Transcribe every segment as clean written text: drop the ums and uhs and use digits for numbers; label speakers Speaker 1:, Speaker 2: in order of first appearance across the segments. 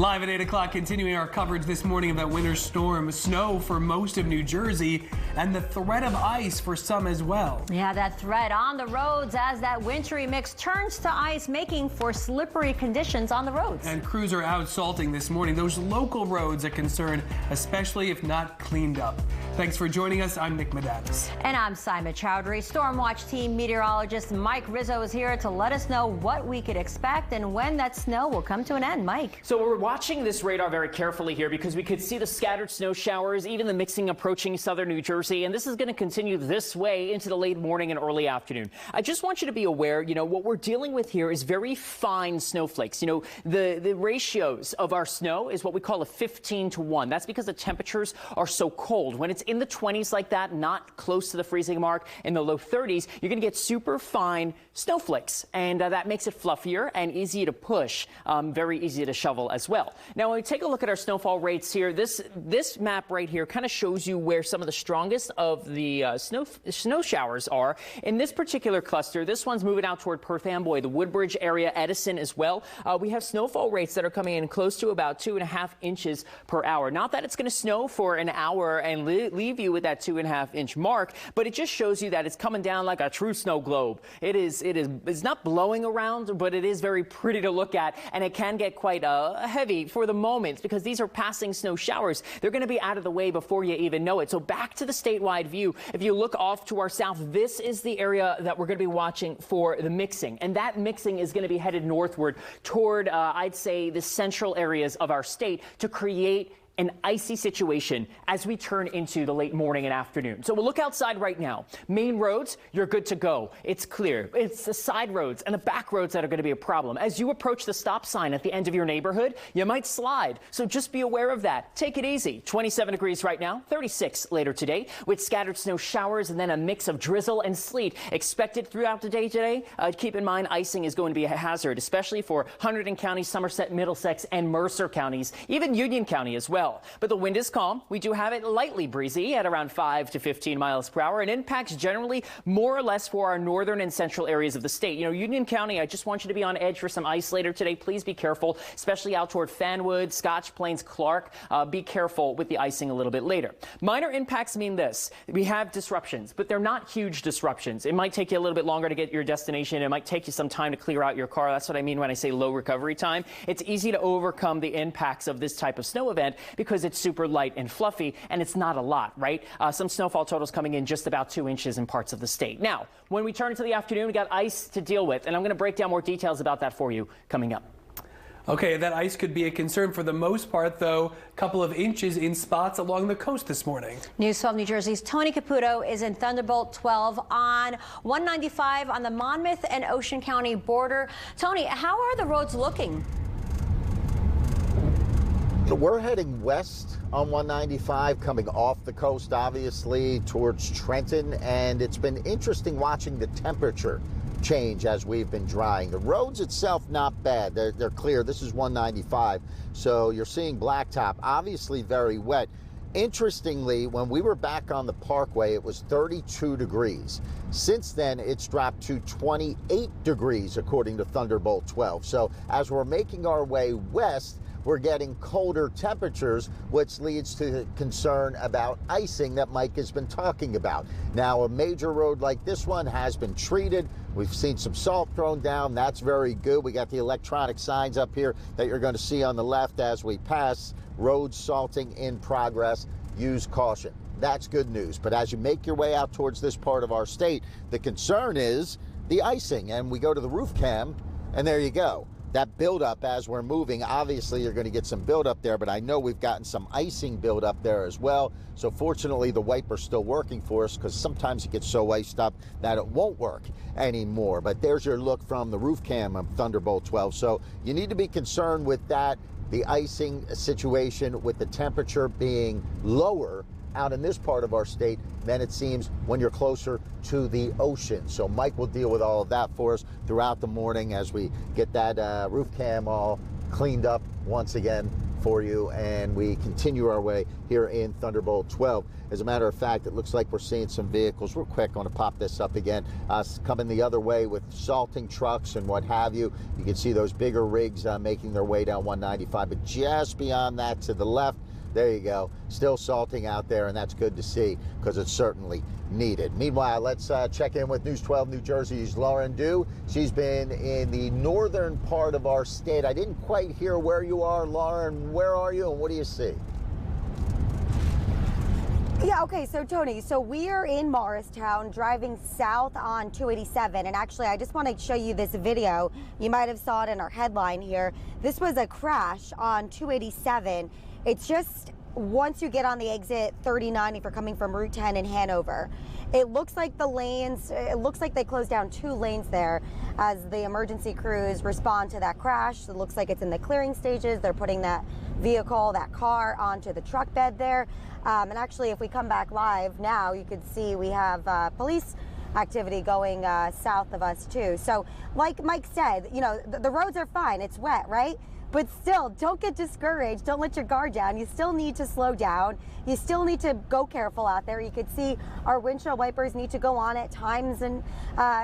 Speaker 1: Live at 8 o'clock, continuing our coverage this morning of that winter storm. Snow for most of New Jersey and the threat of ice for some as well.
Speaker 2: Yeah, that threat on the roads as that wintry mix turns to ice, making for slippery conditions on the roads.
Speaker 1: And crews are out salting this morning. Those local roads are concerned, especially if not cleaned up. Thanks for joining us. I'm Nick Medanis.
Speaker 2: And I'm Simon Chowdhury. Stormwatch team meteorologist Mike Rizzo is here to let us know what we could expect and when that snow will come to an end. Mike.
Speaker 3: So we're watching this radar very carefully here because we could see the scattered snow showers, even the mixing approaching southern New Jersey, and this is going to continue this way into the late morning and early afternoon. I just want you to be aware, what we're dealing with here is very fine snowflakes. The ratios of our snow is what we call a 15-to-1. That's because the temperatures are so cold. When it's in the 20s like that, not close to the freezing mark, in the low 30s, you're going to get super fine snowflakes, and that makes it fluffier and easy to push, very easy to shovel as well. Now, when we take a look at our snowfall rates here, this map right here kind of shows you where some of the strongest of the snow showers are. In this particular cluster, this one's moving out toward Perth Amboy, the Woodbridge area, Edison as well. We have snowfall rates that are coming in close to about 2.5 inches per hour. Not that it's going to snow for an hour and leave you with that 2.5-inch mark, but it just shows you that it's coming down like a true snow globe. It's not blowing around, but it is very pretty to look at, and it can get quite heavy for the moment because these are passing snow showers. They're going to be out of the way before you even know it. So back to the statewide view. If you look off to our south, this is the area that we're going to be watching for the mixing, and that mixing is going to be headed northward toward, I'd say, the central areas of our state to create an icy situation as we turn into the late morning and afternoon. So we'll look outside right now. Main roads, you're good to go. It's clear. It's the side roads and the back roads that are going to be a problem. As you approach the stop sign at the end of your neighborhood, you might slide. So just be aware of that. Take it easy. 27 degrees right now, 36 later today, with scattered snow showers and then a mix of drizzle and sleet expected throughout the day today. Keep in mind, icing is going to be a hazard, especially for Hunterdon County, Somerset, Middlesex, and Mercer counties, even Union County as well. But the wind is calm. We do have it lightly breezy at around 5 to 15 miles per hour, and impacts generally more or less for our northern and central areas of the state. Union County, I just want you to be on edge for some ice later today. Please be careful, especially out toward Fanwood, Scotch Plains, Clark. Be careful with the icing a little bit later. Minor impacts mean this. We have disruptions, but they're not huge disruptions. It might take you a little bit longer to get your destination. It might take you some time to clear out your car. That's what I mean when I say low recovery time. It's easy to overcome the impacts of this type of snow event because it's super light and fluffy, and it's not a lot, right? Some snowfall totals coming in just about 2 inches in parts of the state. Now, when we turn into the afternoon, we got ice to deal with, and I'm going to break down more details about that for you coming up.
Speaker 1: Okay, that ice could be a concern for the most part, though. A couple of inches in spots along the coast this morning. News
Speaker 2: 12 New Jersey's Tony Caputo is in Thunderbolt 12 on 195 on the Monmouth and Ocean County border. Tony, how are the roads looking?
Speaker 4: We're heading west on 195, coming off the coast, obviously, towards Trenton, and it's been interesting watching the temperature change as we've been drying. The roads itself, not bad. They're clear. This is 195, so you're seeing blacktop, obviously very wet. Interestingly, when we were back on the Parkway, it was 32 degrees. Since then, it's dropped to 28 degrees, according to Thunderbolt 12. So as we're making our way west, we're getting colder temperatures, which leads to concern about icing that Mike has been talking about. Now, a major road like this one has been treated. We've seen some salt thrown down. That's very good. We got the electronic signs up here that you're going to see on the left as we pass. Road salting in progress. Use caution. That's good news. But as you make your way out towards this part of our state, the concern is the icing. And we go to the roof cam, and there you go. That buildup as we're moving, obviously you're going to get some buildup there, but I know we've gotten some icing buildup there as well. So fortunately, the wiper's still working for us because sometimes it gets so iced up that it won't work anymore. But there's your look from the roof cam of Thunderbolt 12. So you need to be concerned with that, the icing situation with the temperature being lower out in this part of our state than it seems when you're closer to the ocean. So Mike will deal with all of that for us throughout the morning as we get that roof cam all cleaned up once again for you, and we continue our way here in Thunderbolt 12. As a matter of fact, it looks like we're seeing some vehicles. Real quick, I want to pop this up again. Coming the other way with salting trucks and what have you. You can see those bigger rigs making their way down 195, but just beyond that to the left, there you go. Still salting out there, and that's good to see because it's certainly needed. Meanwhile, let's check in with News 12 New Jersey's Lauren Dew. She's been in the northern part of our state. I didn't quite hear where you are, Lauren. Where are you, and what do you see?
Speaker 5: Yeah, okay, so Tony, we are in Morristown driving south on 287, and actually I just want to show you this video. You might have saw it in our headline here. This was a crash on 287. It's just once you get on the exit 39 if you're coming from Route 10 in Hanover. It looks like they closed down 2 lanes there as the emergency crews respond to that crash. It looks like it's in the clearing stages. They're putting that vehicle, that car, onto the truck bed there. And actually, if we come back live now, you could see we have police activity going south of us too. So like Mike said, you know, the roads are fine. It's wet, right? But still, don't get discouraged. Don't let your guard down. You still need to slow down. You still need to go careful out there. You could see our windshield wipers need to go on at times, and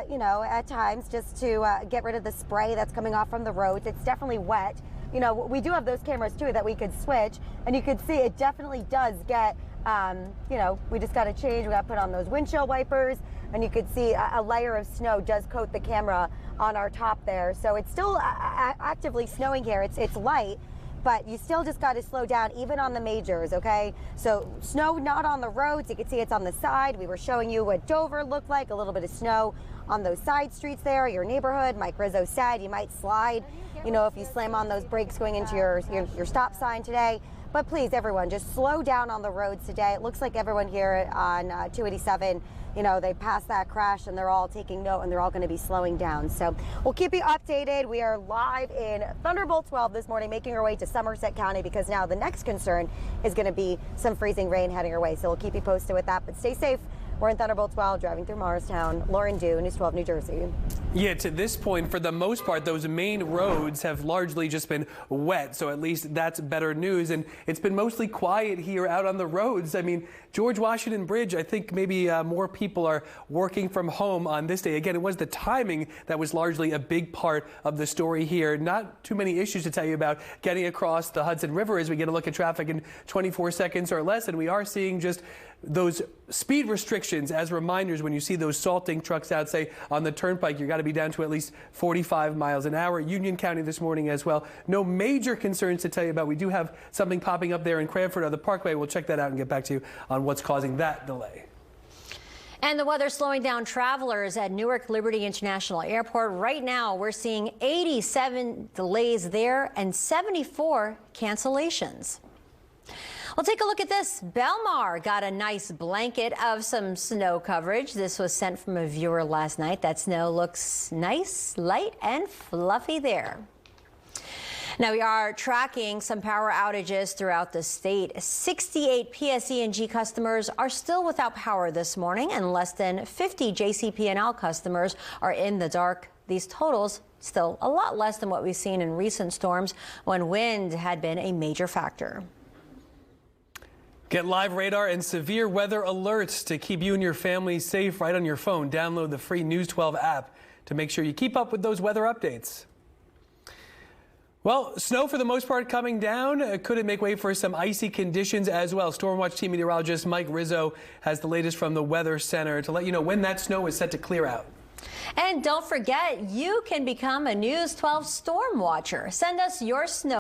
Speaker 5: you know, at times just to get rid of the spray that's coming off from the roads. It's definitely wet. You know, we do have those cameras too that we could switch, and you could see it definitely does get, you know, we just got to change. We got to put on those windshield wipers, and you could see a layer of snow does coat the camera on our top there. So it's still actively snowing here. It's light, but you still just got to slow down even on the majors, okay? So snow not on the roads. You can see it's on the side. We were showing you what Dover looked like, a little bit of snow on those side streets there, your neighborhood. Mike Rizzo said you might slide, you know, if you slam on those brakes going into your stop sign today. But please, everyone, just slow down on the roads today. It looks like everyone here on 287, you know, they passed that crash and they're all taking note and they're all going to be slowing down. So we'll keep you updated. We are live in Thunderbolt 12 this morning, making our way to Somerset County because now the next concern is going to be some freezing rain heading our way. So we'll keep you posted with that, but stay safe. We're in Thunderbolt 12, driving through Morristown. Lauren Dew, News 12, New Jersey.
Speaker 1: Yeah, to this point, for the most part, those main roads have largely just been wet, so at least that's better news. And it's been mostly quiet here out on the roads. I mean, George Washington Bridge, I think maybe more people are working from home on this day. Again, it was the timing that was largely a big part of the story here. Not too many issues to tell you about getting across the Hudson River as we get a look at traffic in 24 seconds or less. And we are seeing just those speed restrictions as reminders when you see those salting trucks out, say, on the turnpike. You got to be down to at least 45 miles an hour. Union County this morning as well. No major concerns to tell you about. We do have something popping up there in Cranford on the Parkway. We'll check that out and get back to you on what's causing that delay.
Speaker 2: And the weather slowing down travelers at Newark Liberty International Airport. Right now, we're seeing 87 delays there and 74 cancellations. Well, take a look at this. Belmar got a nice blanket of some snow coverage. This was sent from a viewer last night. That snow looks nice, light, and fluffy there. Now we are tracking some power outages throughout the state. 68 PSE&G customers are still without power this morning, and less than 50 JCP&L customers are in the dark. These totals still a lot less than what we've seen in recent storms when wind had been a major factor.
Speaker 1: Get live radar and severe weather alerts to keep you and your family safe right on your phone. Download the free News 12 app to make sure you keep up with those weather updates. Well, snow for the most part coming down. Could it make way for some icy conditions as well? Stormwatch team meteorologist Mike Rizzo has the latest from the Weather Center to let you know when that snow is set to clear out.
Speaker 2: And don't forget, you can become a News 12 storm watcher. Send us your snow